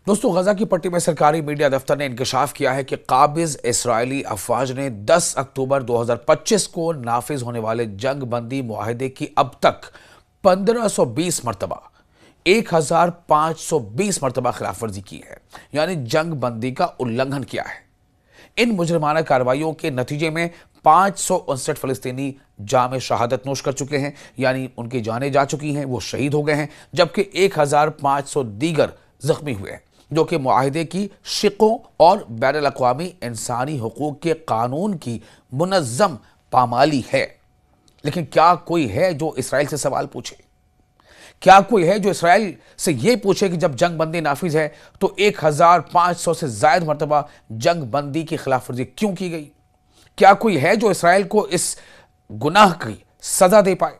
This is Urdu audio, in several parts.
دوستو، غزہ کی پٹی میں سرکاری میڈیا دفتر نے انکشاف کیا ہے کہ قابض اسرائیلی افواج نے 10 اکتوبر 2025 کو نافذ ہونے والے جنگ بندی معاہدے کی اب تک 1520 مرتبہ 1520 مرتبہ خلاف ورزی کی ہے، یعنی جنگ بندی کا النگھن کیا ہے۔ ان مجرمانہ کارروائیوں کے نتیجے میں 559 فلسطینی جام شہادت نوش کر چکے ہیں، یعنی ان کی جانیں جا چکی ہیں، وہ شہید ہو گئے ہیں، جبکہ 1500 دیگر زخمی ہوئے ہیں، جو کہ معاہدے کی شقوں اور بین الاقوامی انسانی حقوق کے قانون کی منظم پامالی ہے۔ لیکن کیا کوئی ہے جو اسرائیل سے سوال پوچھے؟ کیا کوئی ہے جو اسرائیل سے یہ پوچھے کہ جب جنگ بندی نافذ ہے تو 1500 سے زائد مرتبہ جنگ بندی کی خلاف ورزی کیوں کی گئی؟ کیا کوئی ہے جو اسرائیل کو اس گناہ کی سزا دے پائے؟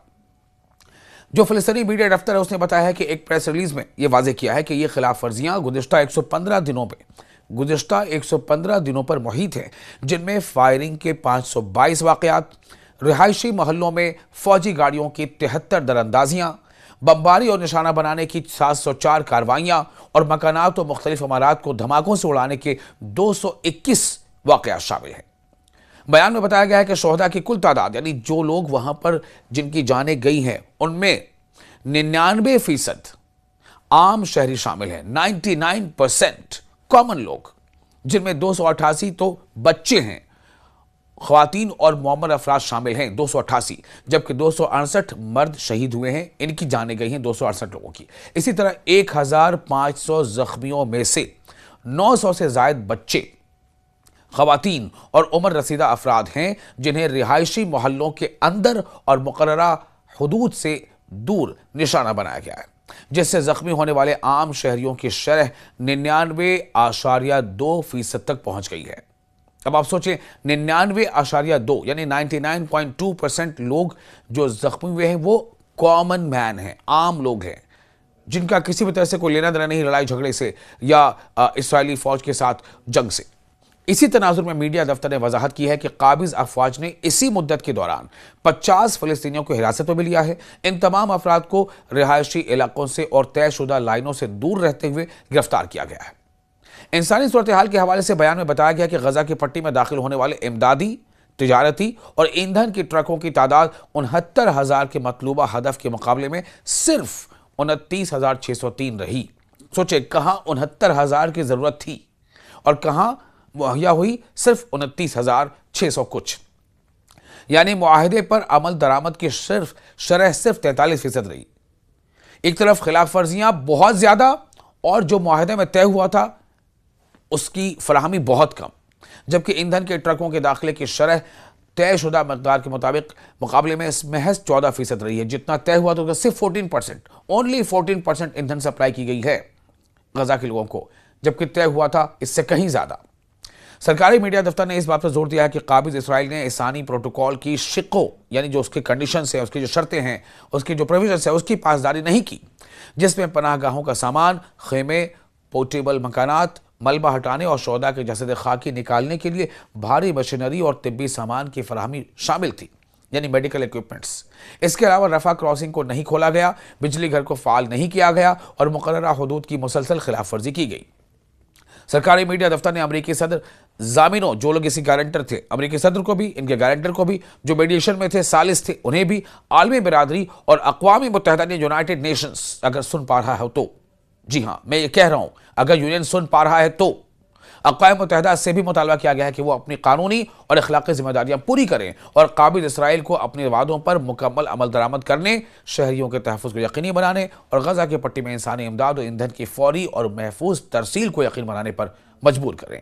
جو فلسطینی میڈیا دفتر ہے اس نے بتایا ہے کہ ایک پریس ریلیز میں یہ واضح کیا ہے کہ یہ خلاف ورزیاں گزشتہ 115 دنوں پر محیط ہیں، جن میں فائرنگ کے 522 واقعات، رہائشی محلوں میں فوجی گاڑیوں کی 73 دراندازیاں، بمباری اور نشانہ بنانے کی 704 کارروائیاں اور مکانات و مختلف عمارات کو دھماکوں سے اڑانے کے 221 واقعات شامل ہیں۔ بیان میں بتایا گیا ہے کہ شہداء کی کل تعداد، یعنی جو لوگ وہاں پر جن کی جانیں گئی ہیں، ان میں 99% عام شہری شامل ہیں، 99% کامن لوگ، جن میں 288 تو بچے ہیں، خواتین اور معمر افراد شامل ہیں 288، جبکہ 268 مرد شہید ہوئے ہیں، ان کی جانیں گئی ہیں 268 لوگوں کی۔ اسی طرح 1500 زخمیوں میں سے 900 سے زائد بچے، خواتین اور عمر رسیدہ افراد ہیں، جنہیں رہائشی محلوں کے اندر اور مقررہ حدود سے دور نشانہ بنایا گیا ہے، جس سے زخمی ہونے والے عام شہریوں کی شرح 99.2% تک پہنچ گئی ہے۔ اب آپ سوچیں، 99.2 یعنی 99.2% لوگ جو زخمی ہوئے ہیں وہ کامن مین ہیں، عام لوگ ہیں، جن کا کسی بھی طرح سے کوئی لینا دینا نہیں لڑائی جھگڑے سے یا اسرائیلی فوج کے ساتھ جنگ سے۔ اسی تناظر میں میڈیا دفتر نے وضاحت کی ہے کہ قابض افواج نے اسی مدت کے دوران 50 فلسطینیوں کو حراست میں بھی لیا ہے۔ ان تمام افراد کو رہائشی علاقوں سے اور طے شدہ لائنوں سے دور رہتے ہوئے گرفتار کیا گیا ہے۔ انسانی صورتحال کے حوالے سے بیان میں بتایا گیا کہ غزہ کی پٹی میں داخل ہونے والے امدادی، تجارتی اور ایندھن کی ٹرکوں کی تعداد 69,000 کے مطلوبہ ہدف کے مقابلے میں صرف 29,603 رہی۔ سوچے، کہاں 69,000 کی ضرورت تھی اور کہاں مہیا ہوئی صرف 29,600 کچھ، یعنی معاہدے پر عمل درآمد کی شرح صرف 43% رہی۔ ایک طرف خلاف ورزیاں بہت زیادہ اور جو معاہدے میں طے ہوا تھا اس کی فراہمی بہت کم، جبکہ ایندھن کے ٹرکوں کے داخلے کی شرح طے شدہ مقدار کے مطابق مقابلے میں محض 14% رہی ہے۔ جتنا طے ہوا تو صرف 14% ایندھن سپلائی کی گئی ہے غزہ کے لوگوں کو، جبکہ طے ہوا تھا اس سے کہیں زیادہ۔ سرکاری میڈیا دفتر نے اس بات پر زور دیا ہے کہ قابض اسرائیل نے انسانی پروٹوکول کی شقوں، یعنی جو اس کے کنڈیشنز ہیں، اس کی جو شرطیں ہیں، اس کی جو پروویژنز ہیں، اس کی پاسداری نہیں کی، جس میں پناہ گاہوں کا سامان، خیمے، پورٹیبل مکانات، ملبہ ہٹانے اور شہداء کے جسد خاکی نکالنے کے لیے بھاری مشینری اور طبی سامان کی فراہمی شامل تھی، یعنی میڈیکل ایکوپمنٹس۔ اس کے علاوہ رفح کراسنگ کو نہیں کھولا گیا، بجلی گھر کو فعال نہیں کیا گیا اور مقررہ حدود کی مسلسل خلاف ورزی کی گئی۔ سرکاری میڈیا دفتر نے امریکی صدر زامینو، جو لوگ اسی گارنٹر تھے، امریکی صدر کو بھی، ان کے گارنٹر کو بھی، جو میڈیشن میں تھے، سالس تھے، انہیں بھی، عالمی برادری اور اقوام متحدہ نے، یونائٹڈ نیشنز اگر سن پا رہا ہے تو، جی ہاں میں یہ کہہ رہا ہوں، اگر یونین سن پا رہا ہے تو اقوام متحدہ سے بھی مطالبہ کیا گیا ہے کہ وہ اپنی قانونی اور اخلاقی ذمہ داریاں پوری کریں اور قابض اسرائیل کو اپنے وعدوں پر مکمل عمل درآمد کرنے، شہریوں کے تحفظ کو یقینی بنانے اور غزہ کی پٹی میں انسانی امداد و ایندھن کی فوری اور محفوظ ترسیل کو یقینی بنانے پر مجبور کریں۔